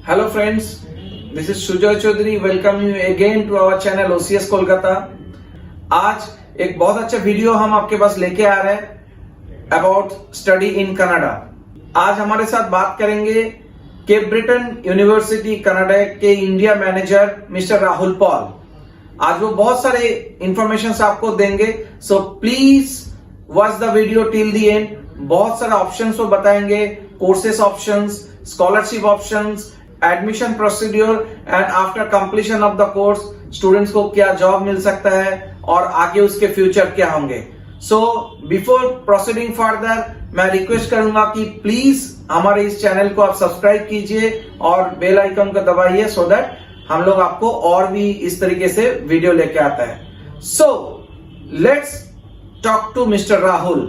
Hello friends, this is Sujoy Chaudhary. Welcome you again to our channel OCS Kolkata. आज एक बहुत अच्छा video हम आपके पास लेके आ रहे हैं अबाउट स्टडी इन कनाडा। आज हमारे साथ बात करेंगे केप ब्रिटेन यूनिवर्सिटी कनाडा के India manager mister Rahul Paul. आज वो बहुत सारे इंफॉर्मेशन आपको देंगे, so please watch the video till the end. बहुत सारे ऑप्शंस वो बताएंगे, courses options, scholarship options, admission procedure and after completion of the course students को क्या जॉब मिल सकता है और आगे उसके फ्यूचर क्या होंगे। सो बिफोर प्रोसीडिंग फर्दर मैं रिक्वेस्ट करूंगा कि प्लीज हमारे इस चैनल को आप सब्सक्राइब कीजिए और बेल आइकन को दबाइए सो दैट हम लोग आपको और भी इस तरीके से वीडियो लेके आता है। So let's talk to Mr Rahul.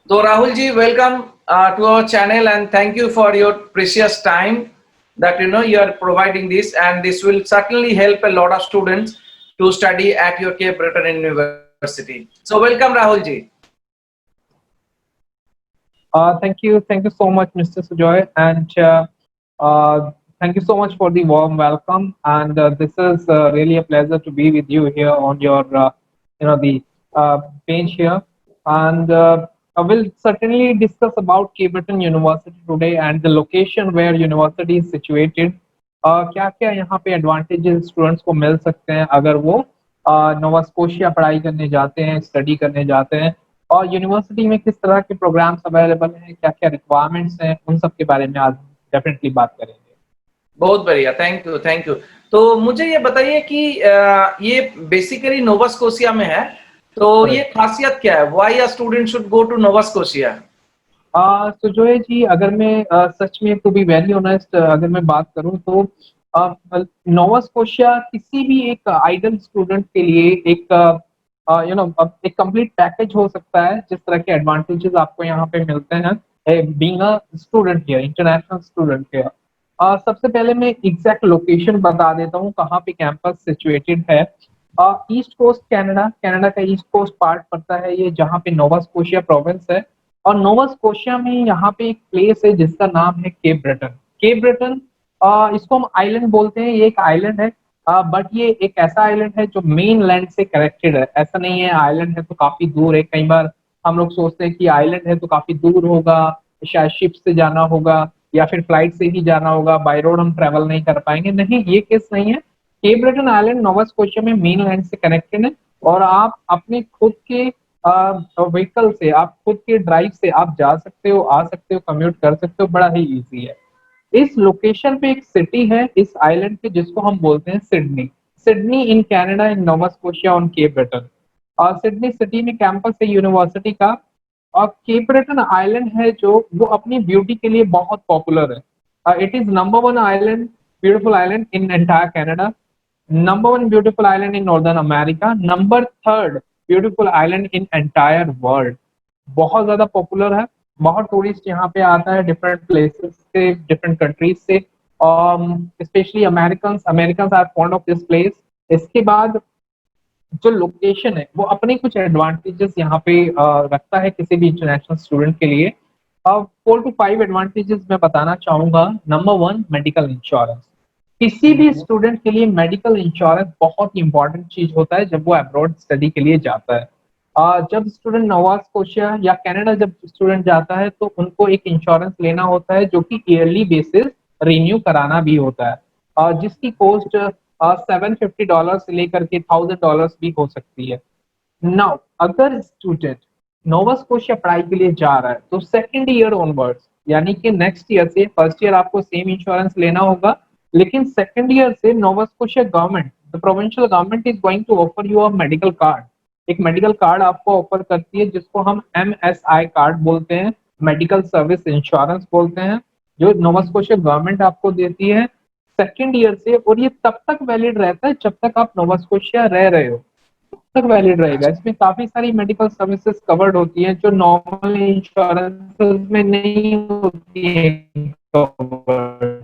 तो Rahul ji, welcome to our channel and thank you for your precious time that you are providing this, and this will certainly help a lot of students to study at your Cape Breton University. So welcome Rahul ji. Thank you so much, Mr. Sujoy, and thank you so much for the warm welcome. And this is really a pleasure to be with you here on your, the page here. And I will certainly discuss about Cape Breton University today and the location where university is situated. क्या क्या यहाँ पे advantages students को मिल सकते हैं अगर वो Nova Scotia पढ़ाई करने जाते हैं, स्टडी करने जाते हैं, और यूनिवर्सिटी में किस तरह के प्रोग्राम्स अवेलेबल हैं, क्या क्या रिक्वायरमेंट्स हैं, उन सब के बारे में आज डेफिनेटली बात करेंगे। बहुत बढ़िया, थैंक यू। तो मुझे ये बताइए कि ये बेसिकली नोवा स्कोशिया में है, तो ये खासियत क्या है? Why a student should go to Nova Scotia? Sujoy ji, अगर मैं सच में टू बी वेरी ऑनेस्ट अगर मैं बात करूं तो नोवा स्कोशिया किसी भी एक आइडल स्टूडेंट के लिए एक एक कंप्लीट पैकेज हो सकता है, जिस तरह के एडवांटेजेस आपको यहाँ पे मिलते हैं being a student here, international student here. सबसे पहले मैं एग्जैक्ट लोकेशन बता देता हूँ कहाँ पे कैंपस सिचुएटेड है। ईस्ट कोस्ट कनाडा का ईस्ट कोस्ट पार्ट पड़ता है ये, जहाँ पे नोवा स्कोशिया प्रोविंस है। और नोवा स्कोशिया में यहाँ पे एक प्लेस है जिसका नाम है केप ब्रिटन। केप ब्रिटन इसको हम आइलैंड बोलते हैं, ये एक आइलैंड है, बट ये एक ऐसा आइलैंड है जो मेन लैंड से कनेक्टेड है। ऐसा नहीं है आइलैंड है तो काफी दूर है। कई बार हम लोग सोचते हैं कि आइलैंड है तो काफी दूर होगा, शायद शिप से जाना होगा या फिर फ्लाइट से ही जाना होगा, बाय रोड हम ट्रेवल नहीं कर पाएंगे। नहीं, ये केस नहीं है। Cape Breton Island Nova Scotia में मेन लैंड से कनेक्टेड है और आप अपने खुद के व्हीकल से, आप खुद के ड्राइव से आप जा सकते हो, आ सकते हो, कम्यूट कर सकते हो, बड़ा ही इजी है। इस लोकेशन पे एक सिटी है इस आइलैंड पे जिसको हम बोलते हैं Sydney. Sydney in Canada, in Nova Scotia on Cape Breton. और सिडनी सिटी में कैंपस है यूनिवर्सिटी का। और केप ब्रिटन आइलैंड है जो वो अपनी ब्यूटी के लिए बहुत पॉपुलर है। It is number 1 island, beautiful island in entire Canada, number 1 beautiful island in northern America, number 3 beautiful island in entire world. बहुत ज्यादा पॉपुलर है, बहुत टूरिस्ट यहाँ पे आता है डिफरेंट प्लेसेस से, डिफरेंट कंट्रीज से, specially Americans are fond of this place. इसके बाद जो लोकेशन है वो अपने कुछ एडवांटेजेस यहाँ पे रखता है किसी भी इंटरनेशनल स्टूडेंट के लिए। 4 to 5 एडवांटेजेस मैं बताना चाहूंगा। Number 1, medical insurance. किसी भी स्टूडेंट के लिए मेडिकल इंश्योरेंस बहुत इंपॉर्टेंट चीज होता है जब वो अब्रॉड स्टडी के लिए जाता है। जब स्टूडेंट नोवा स्कोशिया या कनाडा जब स्टूडेंट जाता है तो उनको एक इंश्योरेंस लेना होता है जो कि ईयरली बेसिस रिन्यू कराना भी होता है, जिसकी कॉस्ट $750 से लेकर के $1000 भी हो सकती है। नाउ अगर स्टूडेंट नोवा स्कोशिया पढ़ाई के लिए जा रहा है तो सेकेंड ईयर ऑनवर्ड्स, यानी कि नेक्स्ट ईयर से, फर्स्ट ईयर आपको सेम इंश्योरेंस लेना होगा, लेकिन सेकेंड ईयर से Nova Scotia government, the provincial government is going to offer you a medical card. एक मेडिकल कार्ड आपको ऑफर करती है जिसको हम MSI कार्ड बोलते हैं, मेडिकल सर्विस इंश्योरेंस बोलते हैं, जो नोवा स्कोशिया गवर्नमेंट आपको देती है सेकेंड ईयर से। और ये तब तक वैलिड रहता है जब तक आप नोवा स्कोशिया रह रहे हो, तब तक वैलिड रहेगा। इसमें काफी सारी मेडिकल सर्विसेज कवर्ड होती हैं जो नॉर्मल इंश्योरेंस में नहीं होती है covered।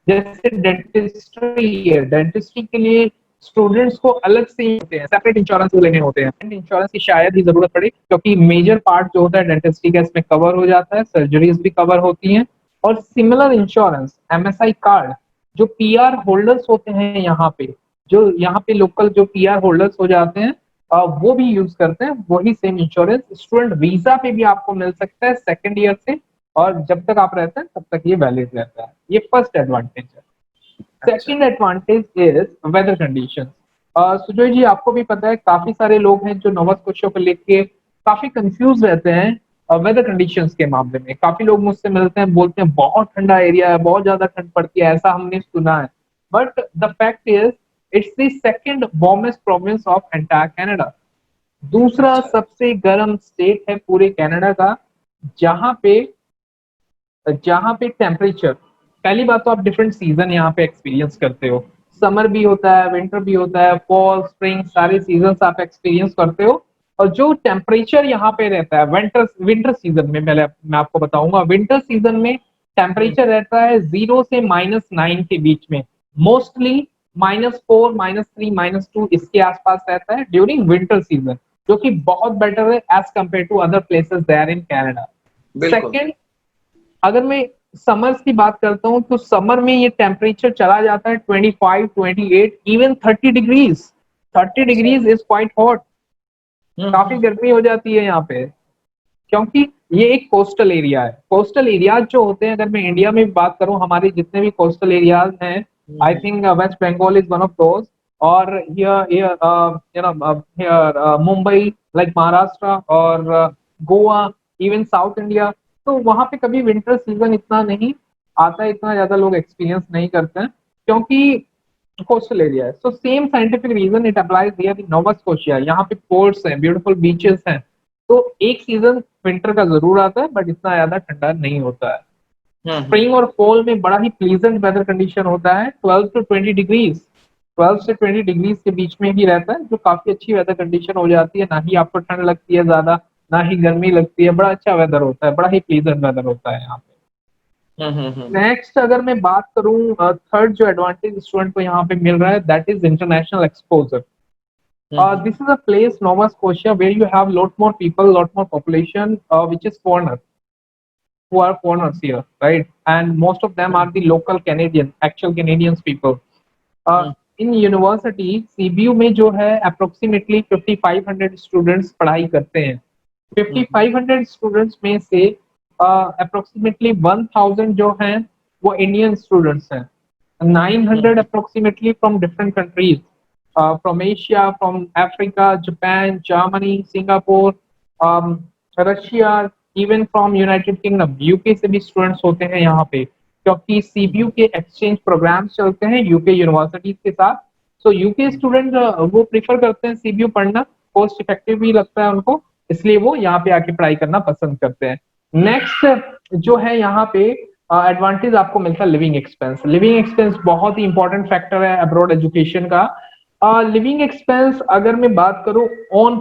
जैसे डेंटिस्ट्री है, डेंटिस्ट्री के लिए स्टूडेंट्स को अलग से सेपरेट इंश्योरेंस लेने होते हैं। इंश्योरेंस की शायद ही जरूरत पड़े क्योंकि मेजर पार्ट जो होता है डेंटिस्ट्री का इसमें कवर हो जाता है, सर्जरीज भी कवर होती हैं। और सिमिलर इंश्योरेंस MSI कार्ड जो पीआर होल्डर्स होते हैं यहाँ पे, जो यहाँ पे लोकल जो पीआर होल्डर्स हो जाते हैं, वो भी यूज करते हैं वही सेम इंश्योरेंस। स्टूडेंट वीजा पे भी आपको मिल सकता है सेकेंड ईयर से, और जब तक आप रहते हैं तब तक ये वैलिड रहता है। ये फर्स्ट एडवांटेज है। अच्छा। Second advantage is weather condition. Sujay ji, आपको भी पता है काफी सारे लोग हैं जो नोवा स्कॉशिया को लेके काफी कंफ्यूज रहते हैं वेदर कंडीशंस के मामले में। काफी लोग मुझसे मिलते हैं, बोलते हैं बहुत ठंडा एरिया है, बहुत ज्यादा ठंड पड़ती है, ऐसा हमने सुना है। But the fact is it's the second warmest province of entire Canada. दूसरा अच्छा। सबसे गर्म स्टेट है पूरे कनाडा का, जहां पे टेम्परेचर, पहली बात तो आप डिफरेंट सीजन यहाँ पे एक्सपीरियंस करते हो। समर भी होता है, विंटर भी होता है, फॉल स्प्रिंग सारे सीजन आप एक्सपीरियंस करते हो। और जो टेम्परेचर यहाँ पे रहता है विंटर सीजन में, पहले मैं आपको बताऊंगा, विंटर सीजन में हम्म। टेम्परेचर रहता है 0 से -9 के बीच में। मोस्टली -4 -3 -2 इसके आसपास रहता है ड्यूरिंग विंटर सीजन, जो कि बहुत बेटर है as compared to other places there in Canada. बिल्कुल। सेकेंड, अगर मैं समर्स की बात करता हूँ तो समर में ये टेम्परेचर चला जाता है 25 28 इवन 30 डिग्रीज। 30 अच्छा। Degrees is quite hot. काफी हम्म। गर्मी हो जाती है यहाँ पे, क्योंकि ये एक कोस्टल एरिया है। कोस्टल एरियाज जो होते हैं, अगर मैं इंडिया में बात करूं, हमारे जितने भी कोस्टल एरियाज हैं, I hmm. Think West Bengal is one of those. और हियर मुंबई, लाइक महाराष्ट्र और गोवा, इवन साउथ इंडिया, तो वहां पे कभी विंटर सीजन इतना नहीं आता है, इतना ज्यादा लोग एक्सपीरियंस नहीं करते हैं, क्योंकि कोस्टल एरिया है। So same scientific reason it applies here in Nova Scotia. यहाँ पे पोर्ट्स हैं, ब्यूटीफुल बीचेस हैं, तो एक सीजन विंटर का जरूर आता है, बट इतना ज्यादा ठंडा नहीं होता है। हम्म। स्प्रिंग और फॉल में बड़ा ही प्लीजेंट वेदर कंडीशन होता है, 12 to 20 डिग्रीज, 12 से 20 डिग्रीज के बीच में ही रहता है, जो काफी अच्छी वेदर कंडीशन हो जाती है। ना ही आपको ठंड लगती है ज्यादा, ना ही गर्मी लगती है, बड़ा अच्छा वेदर होता है, बड़ा ही प्लीजेंट वेदर होता है यहाँ पे। हम्म। नेक्स्ट अगर मैं बात करूँ, थर्ड जो एडवांटेज स्टूडेंट को यहाँ पे मिल रहा है, that is international exposure. Hmm. This is a place, Nova Scotia, where you have lot more people, lot more population, which is foreigners, who are foreigners here, right? And most of them are the local Canadian, actual Canadians people. Hmm. In university, CBU में जो है approximately 5500 students पढ़ाई करते हैं। हम्म। 5500 students में से approximately 1000 जो हैं वो इंडियन स्टूडेंट्स हैं, 900 हम्म। approximately from different countries, from Asia, from Africa, Japan, Germany, Singapore, Russia, even from United kingdom, UK से भी स्टूडेंट्स होते हैं यहाँ पे, क्योंकि सीबीयू के एक्सचेंज प्रोग्राम्स चलते हैं यूके यूनिवर्सिटीज के साथ। सो यूके स्टूडेंट वो प्रीफर करते हैं सीबीयू पढ़ना, कॉस्ट इफेक्टिव भी लगता है उनको, इसलिए वो यहाँ पे आके पढ़ाई करना पसंद करते हैं। नेक्स्ट जो है यहाँ पे एडवांटेज आपको मिलता है लिविंग एक्सपेंस। लिविंग एक्सपेंस बहुत ही इंपॉर्टेंट फैक्टर है अब्रॉड एजुकेशन का। लिविंग एक्सपेंस अगर मैं बात करूं, ऑन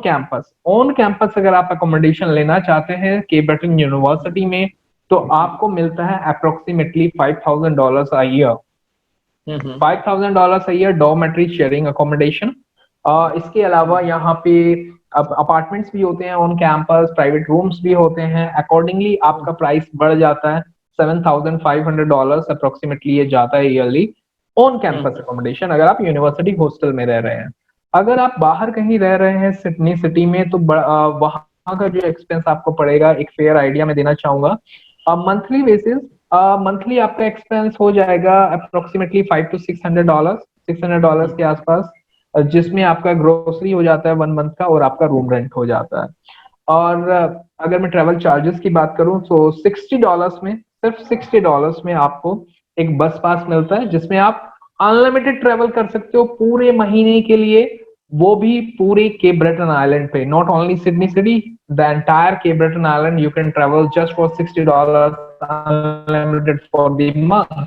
कैंपस अगर आप अकोमोडेशन लेना चाहते हैं केब्रटन यूनिवर्सिटी में, तो आपको मिलता है approximately $5000 a year। Hmm. $5000 a year dormitory sharing accommodation. इसके अलावा यहाँ पे अब अपार्टमेंट्स भी होते हैं ऑन कैंपस, प्राइवेट रूम्स भी होते हैं, अकॉर्डिंगली आपका प्राइस बढ़ जाता है। $7500 अप्रोक्सीमेटली ये जाता है ईयरली ऑन कैंपस अकोमोडेशन, अगर आप यूनिवर्सिटी हॉस्टल में रह रहे हैं। अगर आप बाहर कहीं रह रहे हैं सिडनी सिटी में, तो वहां का जो एक्सपेंस आपको पड़ेगा, एक फेयर आइडिया मैं देना चाहूंगा। मंथली बेसिस, मंथली आपका एक्सपेंस हो जाएगा अप्रोक्सीमेटली $500 to $600, $600 के आसपास, जिसमें आपका ग्रोसरी हो जाता है 1 मंथ का, और आपका रूम रेंट हो जाता है। और अगर मैं ट्रेवल चार्जेस की बात करूं तो $60 में, सिर्फ $60 में आपको एक बस पास मिलता है, जिसमें आप अनलिमिटेड ट्रेवल कर सकते हो पूरे महीने के लिए, वो भी पूरे केप ब्रेटन आइलैंड पे, not only Sydney city, the entire Cape Breton Island you can travel just for $60 unlimited for the month.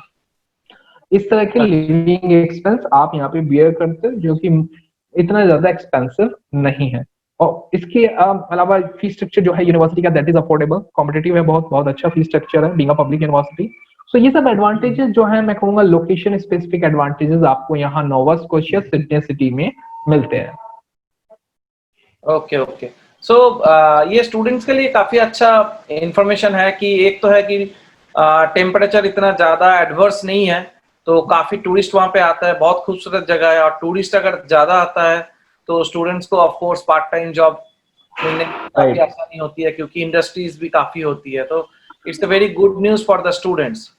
इस तरह के लिविंग एक्सपेंस आप यहाँ पे बियर करते हो, जो कि इतना ज्यादा एक्सपेंसिव नहीं है। और इसके अलावा फीस स्ट्रक्चर जो है यूनिवर्सिटी का, दैट इज अफोर्डेबल, कॉम्पिटेटिव है, बहुत बहुत अच्छा फीस स्ट्रक्चर है बीइंग अ पब्लिक यूनिवर्सिटी। सो ये सब एडवांटेजेस जो है, मैं कहूंगा लोकेशन स्पेसिफिक एडवांटेजेस आपको यहाँ नोवा स्कोशिया सिडनी सिटी में मिलते हैं। Okay okay. सो ये स्टूडेंट्स के लिए काफी अच्छा इंफॉर्मेशन है कि एक तो है कि टेम्परेचर इतना ज्यादा एडवर्स नहीं है, तो काफी टूरिस्ट वहां पे आता है, बहुत खूबसूरत जगह है, और टूरिस्ट अगर ज्यादा आता है तो स्टूडेंट्स को of course part time job मिलने में काफी राइट। आसानी होती है, क्योंकि इंडस्ट्रीज भी काफी होती है, तो it's a very good news for the students.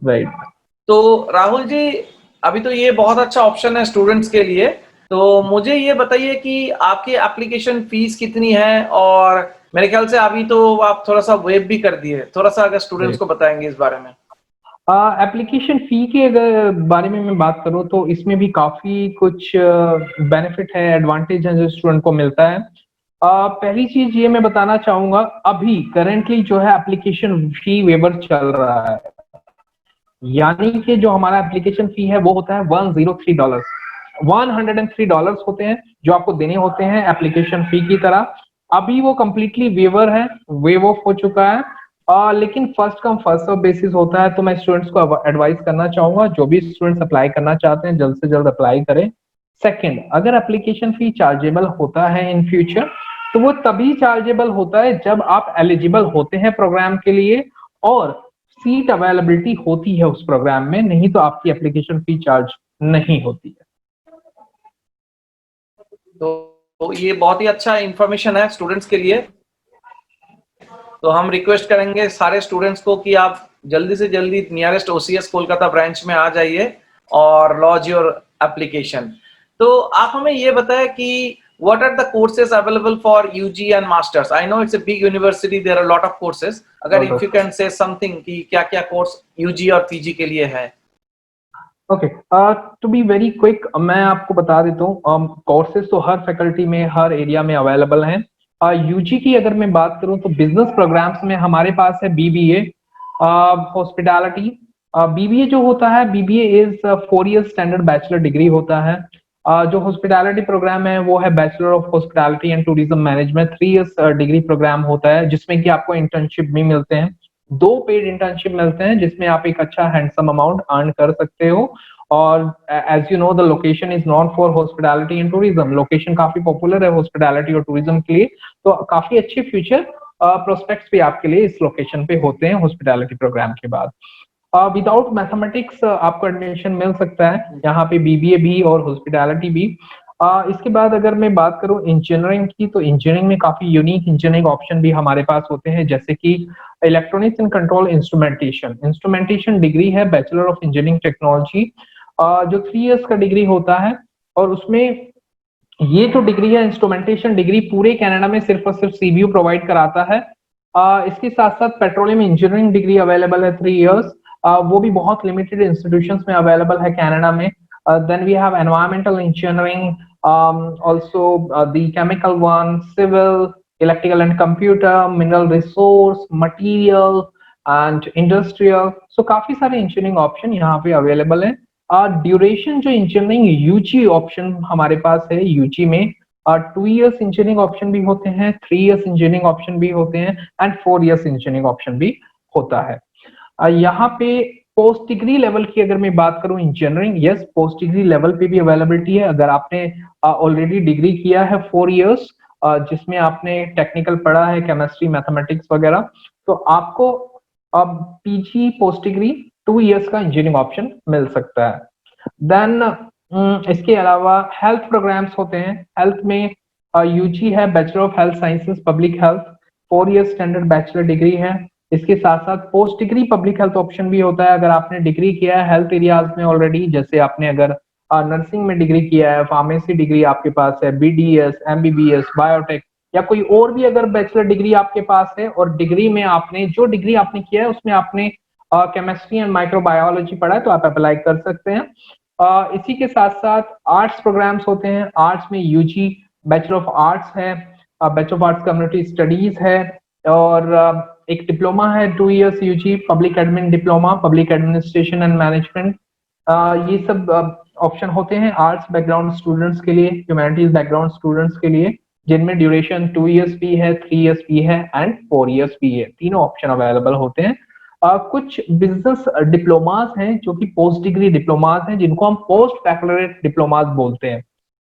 Right. तो राहुल जी, अभी तो ये बहुत अच्छा ऑप्शन है स्टूडेंट्स के लिए, तो मुझे ये बताइए कि आपकी एप्लीकेशन फीस कितनी है, और मेरे ख्याल से अभी तो आप थोड़ा सा वेब भी कर दिए, थोड़ा सा अगर स्टूडेंट्स को बताएंगे इस बारे में। एप्लीकेशन फी की अगर बारे में मैं बात करूं तो इसमें भी काफी कुछ बेनिफिट है, एडवांटेज है जो स्टूडेंट को मिलता है। पहली चीज ये मैं बताना चाहूंगा, अभी करेंटली जो है एप्लीकेशन फी वेवर चल रहा है, यानी कि जो हमारा एप्लीकेशन फी है वो होता है $103। $103 होते हैं जो आपको देने होते हैं एप्लीकेशन फी की तरह। अभी वो कंप्लीटली वेवर है, वेव ऑफ हो चुका है। लेकिन first come first serve basis होता है, तो मैं स्टूडेंट्स को एडवाइस करना चाहूंगा जो भी स्टूडेंट्स अप्लाई करना चाहते हैं जल्द से जल्द अप्लाई करें। सेकंड, अगर एप्लीकेशन फी चार्जेबल होता है इन फ्यूचर, तो वो तभी चार्जेबल होता है जब आप एलिजिबल होते हैं प्रोग्राम के लिए और सीट अवेलेबिलिटी होती है उस प्रोग्राम में, नहीं तो आपकी एप्लीकेशन फी चार्ज नहीं होती है। तो ये बहुत ही अच्छा इंफॉर्मेशन है स्टूडेंट्स के लिए, तो हम रिक्वेस्ट करेंगे सारे स्टूडेंट्स को कि आप जल्दी से जल्दी नियरेस्ट ओसीएस कोलकाता ब्रांच में आ जाइए और लॉज योर एप्लीकेशन। तो आप हमें ये बताएं कि what are the courses available for UG and masters? I know it's a big university, there are a lot of courses. अगर if you can say something कि क्या क्या कोर्स UG और PG के लिए है। Okay, to be very quick मैं आपको बता देता हूँ, कोर्सेज तो हर फैकल्टी में हर एरिया में अवेलेबल हैं। यूजी की अगर मैं बात करूँ तो बिजनेस प्रोग्राम्स में हमारे पास है बीबीए, हॉस्पिटैलिटी। बीबीए जो होता है, BBA is 4 year standard bachelor degree होता है। जो हॉस्पिटैलिटी प्रोग्राम है वो है bachelor of hospitality and tourism management, 3 years degree program होता है जिसमें कि आपको इंटर्नशिप भी मिलते हैं, 2 पेड इंटर्नशिप मिलते हैं जिसमें आप एक अच्छा हैंडसम अमाउंट अर्न कर सकते हो। और as you know the location is known for hospitality and tourism, location काफी पॉपुलर है हॉस्पिटैलिटी और टूरिज्म के लिए, तो काफी अच्छे फ्यूचर प्रोस्पेक्ट्स भी आपके लिए इस लोकेशन पे होते हैं हॉस्पिटैलिटी प्रोग्राम के बाद। विदाउट मैथमेटिक्स आपको एडमिशन मिल सकता है यहाँ पे, बीबीए भी और हॉस्पिटैलिटी भी। इसके बाद अगर मैं बात करूँ इंजीनियरिंग की, तो इंजीनियरिंग में काफी यूनिक इंजीनियरिंग ऑप्शन भी हमारे पास होते हैं, जैसे कि electronics and control instrumentation, instrumentation degree है बैचलर ऑफ इंजीनियरिंग टेक्नोलॉजी, जो 3 इयर्स का डिग्री होता है। और उसमें ये जो डिग्री है इंस्ट्रूमेंटेशन डिग्री पूरे कनाडा में सिर्फ और सिर्फ सीबीयू प्रोवाइड कराता है। इसके साथ साथ पेट्रोलियम इंजीनियरिंग डिग्री अवेलेबल है 3 इयर्स, वो भी बहुत लिमिटेड इंस्टीट्यूशंस में अवेलेबल है कनाडा में। Then we have environmental engineering, also the chemical one, civil, electrical and computer, mineral resource, material and industrial, so काफी सारे इंजीनियरिंग ऑप्शन यहाँ पे अवेलेबल है। ड्यूरेशन जो इंजीनियरिंग यूजी ऑप्शन हमारे पास है, यूजी में 2 इयर्स इंजीनियरिंग ऑप्शन भी होते हैं, 3 इयर्स इंजीनियरिंग ऑप्शन भी होते हैं एंड 4 इयर्स इंजीनियरिंग ऑप्शन भी होता है। यहाँ पे पोस्ट डिग्री लेवल की अगर मैं बात करूं engineering, yes post degree level पे भी अवेलेबिलिटी है। अगर आपने ऑलरेडी डिग्री किया है 4 इयर्स जिसमें आपने टेक्निकल पढ़ा है, केमिस्ट्री, मैथमेटिक्स वगैरह, तो आपको अब पीजी पोस्ट डिग्री 2 इयर्स का इंजीनियरिंग ऑप्शन मिल सकता है। देन इसके अलावा हेल्थ प्रोग्राम्स होते हैं, हेल्थ में यूजी है bachelor of health sciences public health, 4 years standard bachelor degree है। इसके साथ साथ post degree public health option भी होता है, अगर आपने डिग्री किया है हेल्थ एरियाज में ऑलरेडी, जैसे आपने अगर नर्सिंग में डिग्री किया है, फार्मेसी डिग्री आपके पास है, बीडीएस, एमबीबीएस, बायोटेक, या कोई और भी अगर बैचलर डिग्री आपके पास है और डिग्री में आपने जो डिग्री आपने किया है उसमें आपने केमिस्ट्री एंड माइक्रोबायोलॉजी पढ़ा है, तो आप अप्लाई कर सकते हैं। इसी के साथ साथ आर्ट्स प्रोग्राम्स होते हैं, आर्ट्स में यूजी बैचलर ऑफ आर्ट्स है, bachelor of arts community studies है, और एक डिप्लोमा है 2 years UG public admin diploma, public administration and management. ये सब ऑप्शन होते हैं आर्ट्स बैकग्राउंड स्टूडेंट्स के लिए, ह्यूमैनिटीज बैकग्राउंड स्टूडेंट्स के लिए, जिनमें ड्यूरेशन 2 इयर्स भी है, 3 इयर्स भी है एंड 4 इयर्स भी है, तीनों ऑप्शन अवेलेबल होते हैं। कुछ बिजनेस डिप्लोमास हैं जो कि पोस्ट डिग्री डिप्लोमास हैं, जिनको हम पोस्ट बैकलॉरेट डिप्लोमास बोलते हैं।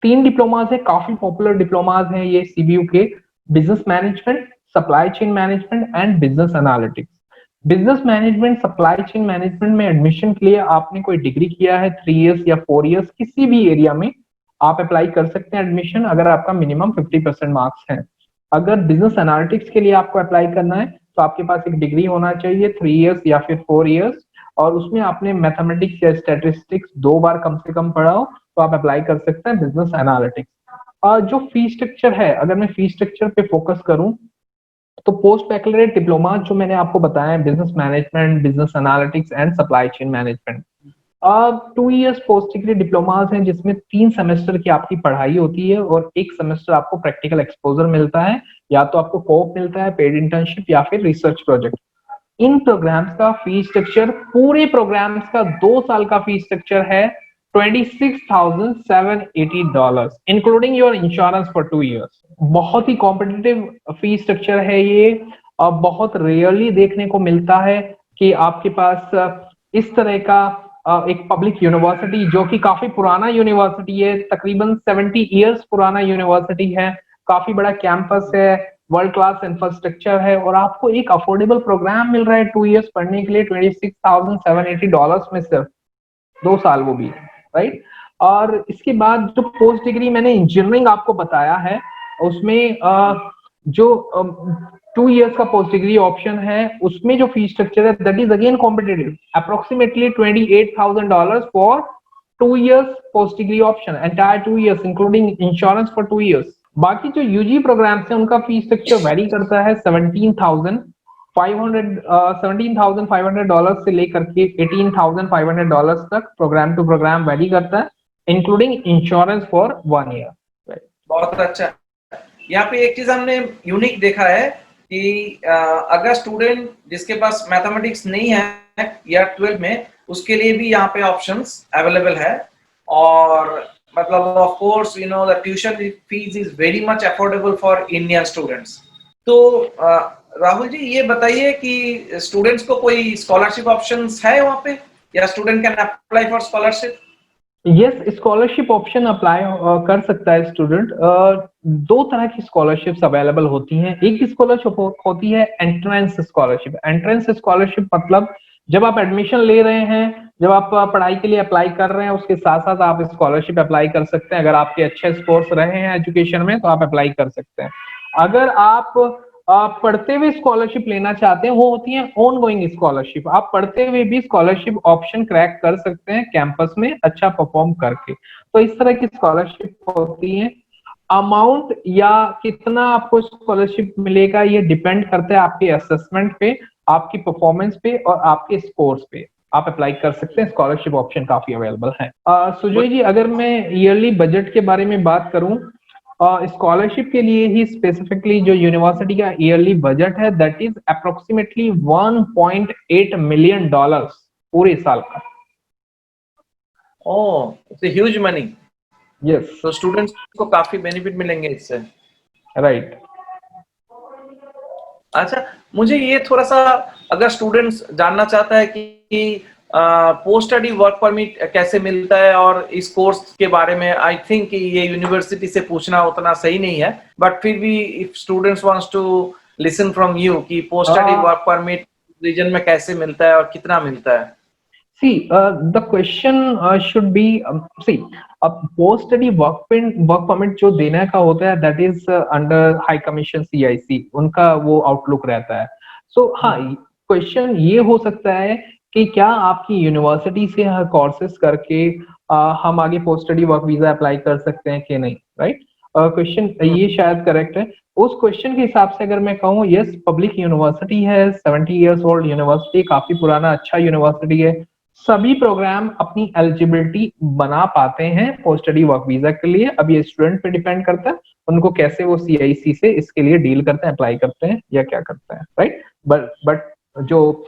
3 डिप्लोमास है, काफी पॉपुलर डिप्लोमास हैं ये सीबीयू के, business management, supply chain management and business analytics. Business management, supply chain management में एडमिशन के लिए आपने कोई डिग्री किया है 3 इयर्स या 4 इयर्स, किसी भी एरिया में आप अप्लाई कर सकते हैं एडमिशन, अगर आपका मिनिमम 50% मार्क्स है। अगर बिजनेस एनालिटिक्स के लिए आपको अप्लाई करना है तो आपके पास एक डिग्री होना चाहिए 3 इयर्स या फिर 4 इयर्स, और उसमें आपने मैथमेटिक्स या स्टैटिस्टिक्स 2 बार कम से कम पढ़ा हो तो आप अप्लाई कर सकते हैं बिजनेस एनालिटिक्स। जो फी स्ट्रक्चर है, अगर मैं फी स्ट्रक्चर पे फोकस करूं तो पोस्ट बैकलॉरेट डिप्लोमा जो मैंने आपको बताया है, business management, business analytics and supply chain management, 2 years post degree diplomas हैं जिसमें 3 सेमेस्टर की आपकी पढ़ाई होती है और 1 सेमेस्टर आपको प्रैक्टिकल एक्सपोजर मिलता है, या तो आपको कोप मिलता है, पेड इंटर्नशिप, या फिर रिसर्च प्रोजेक्ट। इन प्रोग्राम्स का फी स्ट्रक्चर, पूरे प्रोग्राम्स का 2 साल का फी स्ट्रक्चर है $26,780, including your insurance for 2 years. बहुत ही कॉम्पिटिटिव फी स्ट्रक्चर है ये। अब बहुत रेयरली देखने को मिलता है कि आपके पास इस तरह का एक पब्लिक यूनिवर्सिटी, जो कि काफी पुराना यूनिवर्सिटी है, तकरीबन 70 इयर्स पुराना यूनिवर्सिटी है, काफी बड़ा कैंपस है, वर्ल्ड क्लास इंफ्रास्ट्रक्चर है, और आपको एक अफोर्डेबल प्रोग्राम मिल रहा है 2 इयर्स पढ़ने के लिए $26,780 में, सिर्फ 2 साल, वो भी, राइट। और इसके बाद जो पोस्ट डिग्री मैंने इंजीनियरिंग आपको बताया है, उसमें जो 2 इयर्स का पोस्ट डिग्री ऑप्शन है, उसमें जो फी स्ट्रक्चर है that is again competitive, approximately $28,000 for 2 years post degree option, entire 2 years including insurance for 2 years. बाकी जो यूजी प्रोग्राम्स है उनका फी स्ट्रक्चर वेरी करता है $17,500 से लेकर के $18,500 तक, प्रोग्राम टू प्रोग्राम वेरी करता है, इंक्लूडिंग इंश्योरेंस फॉर 1 ईयर। बहुत अच्छा। यहाँ पे एक चीज हमने यूनिक देखा है कि अगर स्टूडेंट जिसके पास मैथमेटिक्स नहीं है या 12 में, उसके लिए भी यहाँ पे ऑप्शंस अवेलेबल है। और मतलब of course you know the tuition fees is very much affordable for Indian students. तो राहुल जी ये बताइए कि स्टूडेंट्स को कोई स्कॉलरशिप ऑप्शंस है वहाँ पे, या student can apply for scholarship? Yes, scholarship option apply कर सकता है स्टूडेंट। 2 तरह की स्कॉलरशिप्स अवेलेबल होती हैं। एक स्कॉलरशिप होती है एंट्रेंस स्कॉलरशिप। एंट्रेंस स्कॉलरशिप मतलब जब आप एडमिशन ले रहे हैं, जब आप पढ़ाई के लिए अप्लाई कर रहे हैं, उसके साथ साथ आप स्कॉलरशिप अप्लाई कर सकते हैं। अगर आपके अच्छे स्कोर्स रहे हैं एजुकेशन में तो आप अप्लाई कर सकते हैं। अगर आप पढ़ते हुए स्कॉलरशिप लेना चाहते हैं, वो होती है ऑन गोइंग स्कॉलरशिप। आप पढ़ते हुए भी स्कॉलरशिप ऑप्शन क्रैक कर सकते हैं कैंपस में अच्छा परफॉर्म करके। तो इस तरह की स्कॉलरशिप होती है। अमाउंट या कितना आपको स्कॉलरशिप मिलेगा ये डिपेंड करता है आपके असेसमेंट पे, आपकी परफॉर्मेंस पे और आपके स्कोर्स पे। आप अप्लाई कर सकते हैं, स्कॉलरशिप ऑप्शन काफी अवेलेबल है। सुजय जी, अगर मैं ईयरली बजट के बारे में बात करूं, स्कॉलरशिप के लिए ही स्पेसिफिकली जो यूनिवर्सिटी का ईयरली बजट है दैट इज अप्रोक्सीमेटली $1.8 मिलियन पूरे साल का। Oh, it's a huge money. Yes, तो स्टूडेंट्स को काफी बेनिफिट मिलेंगे इससे। राइट। अच्छा, मुझे ये थोड़ा सा, अगर स्टूडेंट्स जानना चाहता है कि पोस्ट स्टडी वर्क परमिट कैसे मिलता है और इस कोर्स के बारे में, आई थिंक ये यूनिवर्सिटी से पूछना उतना सही नहीं है, बट फिर भी if students wants to listen from you कि post study work permit region में कैसे मिलता है और कितना मिलता है। See, the question should be, see, post study work permit जो देने का होता है that is under High Commission CIC, उनका वो आउटलुक रहता है। So हाँ, क्वेश्चन ये हो सकता है कि क्या आपकी यूनिवर्सिटी से कोर्सेज करके हम आगे post study work visa apply कर सकते हैं कि नहीं, राइट? क्वेश्चन ये शायद करेक्ट है। उस क्वेश्चन के हिसाब से अगर मैं कहूँ, यस, पब्लिक यूनिवर्सिटी है, 70 इयर्स ओल्ड यूनिवर्सिटी, काफी पुराना अच्छा यूनिवर्सिटी है। सभी प्रोग्राम अपनी एलिजिबिलिटी बना पाते हैं पोस्ट स्टडी वर्क वीजा के लिए। अब ये स्टूडेंट पे डिपेंड करता है उनको कैसे वो CIC से इसके लिए डील करते हैं, अप्लाई करते हैं या क्या करते हैं, राइट? बट जो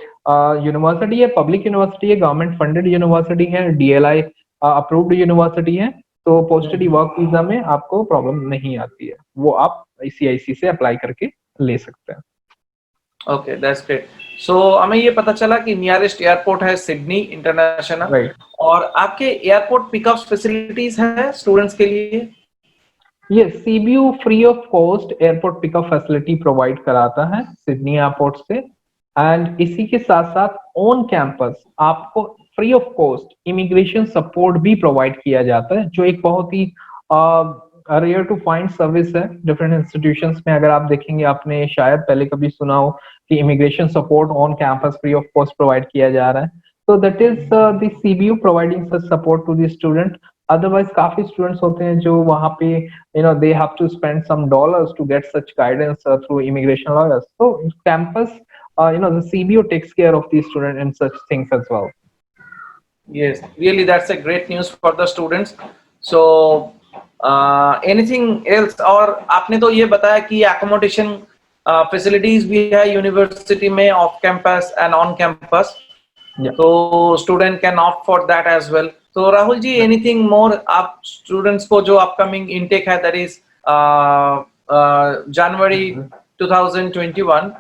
यूनिवर्सिटी है, पब्लिक यूनिवर्सिटी है, गवर्नमेंट फंडेड यूनिवर्सिटी है, DLI अप्रूव्ड यूनिवर्सिटी है, तो पोस्ट स्टडी वर्क वीजा में आपको प्रॉब्लम नहीं आती है, वो आप CIC से अप्लाई करके ले सकते हैं। Okay, that's great. सो हमें ये पता चला कि नियरेस्ट एयरपोर्ट है सिडनी इंटरनेशनल, राइट। और आपके एयरपोर्ट पिकअप फैसिलिटीज है स्टूडेंट्स के लिए? Yes, CBU free of cost airport pickup facility provide कराता है सिडनी एयरपोर्ट से। एंड इसी के साथ साथ ऑन कैंपस आपको free of cost immigration support भी प्रोवाइड किया जाता है, जो एक बहुत ही रेयर टू फाइंड सर्विस है डिफरेंट इंस्टीट्यूशंस में। अगर आप देखेंगे, आपने शायद पहले कभी सुना हो कि immigration support on campus free of cost provide किया जा रहा है। तो that is the CBU providing such support to the student. Otherwise काफी स्टूडेंट्स होते हैं जो वहां पे they have to spend some dollars to get such guidance through immigration lawyers. So campus, the CBO takes care of the student in such things as well. Yes, really, that's a great news for the students. So, anything else? और आपने तो ये बताया कि accommodation facilities भी है university में off campus and on campus, तो student can opt for that as well. तो राहुल जी, एनीथिंग मोर आप स्टूडेंट्स को जो अपकमिंग इनटेक है, दैट इज जनवरी 2021,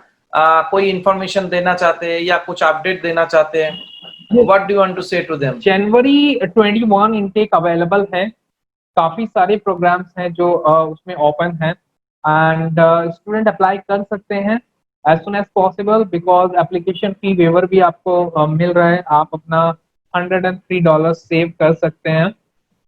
कोई इंफॉर्मेशन देना चाहते हैं या कुछ अपडेट देना चाहते हैं? What do you want to say to them? January 21 intake available है। काफी सारे प्रोग्राम्स हैं जो उसमें ओपन हैं, एंड स्टूडेंट अप्लाई कर सकते हैं as soon as possible, because application fee waiver भी आपको मिल रहा है। आप अपना $103 सेव कर सकते हैं।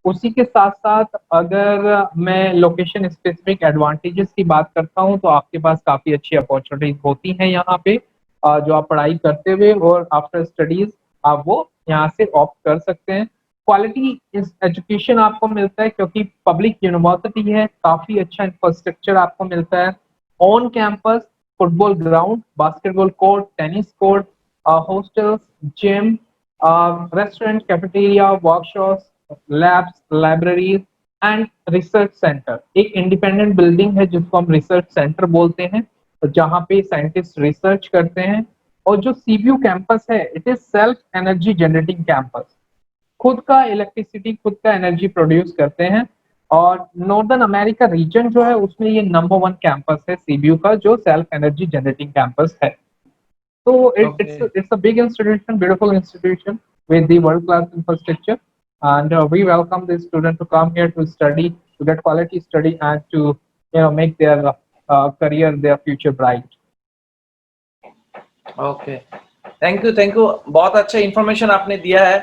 उसी के साथ साथ अगर मैं लोकेशन स्पेसिफिक एडवांटेजेस की बात करता हूं, तो आपके पास काफ़ी अच्छी अपॉर्चुनिटीज होती हैं यहाँ पे, जो आप पढ़ाई करते हुए और आफ्टर स्टडीज आप वो यहाँ से ऑप्ट कर सकते हैं। क्वालिटी एजुकेशन आपको मिलता है क्योंकि पब्लिक यूनिवर्सिटी है, काफ़ी अच्छा इंफ्रास्ट्रक्चर आपको मिलता है। On campus football ground, basketball court, tennis court, hostels, gym, restaurant, cafeteria, workshops, labs, libraries and research centre. एक इंडिपेंडेंट बिल्डिंग है जिसको हम रिसर्च सेंटर बोलते हैं, जहाँ पे साइंटिस्ट रिसर्च करते हैं। और जो सीबीयू कैंपस है, it is self energy generating campus. खुद का इलेक्ट्रिसिटी, खुद का एनर्जी प्रोड्यूस करते हैं। और नॉर्दर्न अमेरिका रीजन जो है उसमें ये नंबर 1 कैंपस है सीबीयू का, जो सेल्फ एनर्जी जनरेटिंग कैंपस है। So it's a big institution, beautiful institution with the world-class infrastructure, and we welcome the student to come here to study, to get quality study, and to make their career, their future bright. Okay, thank you, बहुत अच्छा information आपने दिया है,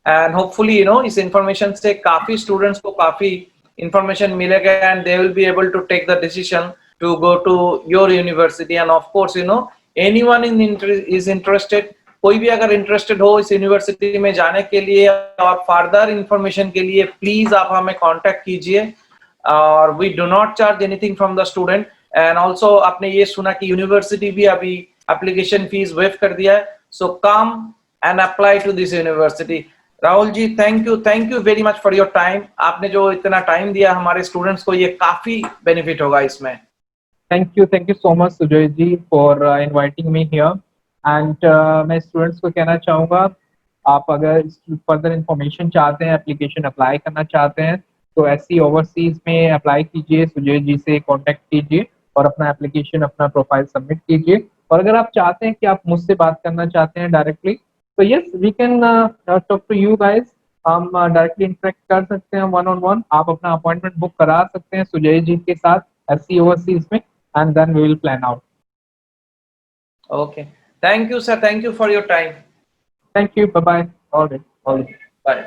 and hopefully इस information से काफी students को काफी इन्फॉर्मेशन मिलेगा, and they will be able to take the decision to go to your university. And of course anyone is interested, कोई भी अगर इंटरेस्टेड हो इस यूनिवर्सिटी में जाने के लिए और फर्दर इंफॉर्मेशन के लिए, प्लीज आप हमें कांटेक्ट कीजिए। और we do not charge anything from the student. And also आपने ये सुना कि यूनिवर्सिटी भी अभी एप्लीकेशन फीस वेव कर दिया है, so come and apply to this university. Rahul ji, thank you very much for your time. आपने जो इतना टाइम दिया हमारे स्टूडेंट्स को, ये काफी बेनिफिट होगा इसमें। Thank you so much Sujay ji for inviting me here, and मैं स्टूडेंट्स को कहना चाहूँगा, आप अगर फर्दर इंफॉर्मेशन चाहते हैं, एप्लीकेशन अप्लाई करना चाहते हैं, तो SC ओवरसीज में अप्लाई कीजिए, सुजय जी से कांटेक्ट कीजिए और अपना एप्लीकेशन, अपना प्रोफाइल सबमिट कीजिए। और अगर आप चाहते हैं कि आप मुझसे बात करना चाहते हैं डायरेक्टली, तो yes, we can talk to you guys. हम डायरेक्टली इंटरेक्ट कर सकते हैं 1-on-1। आप अपना अपॉइंटमेंट बुक करा सकते हैं सुजय जी के साथ SC ओवरसीज में, and then we will plan out. Okay. Thank you, sir. Thank you for your time. Thank you. Bye-bye. All right. Bye.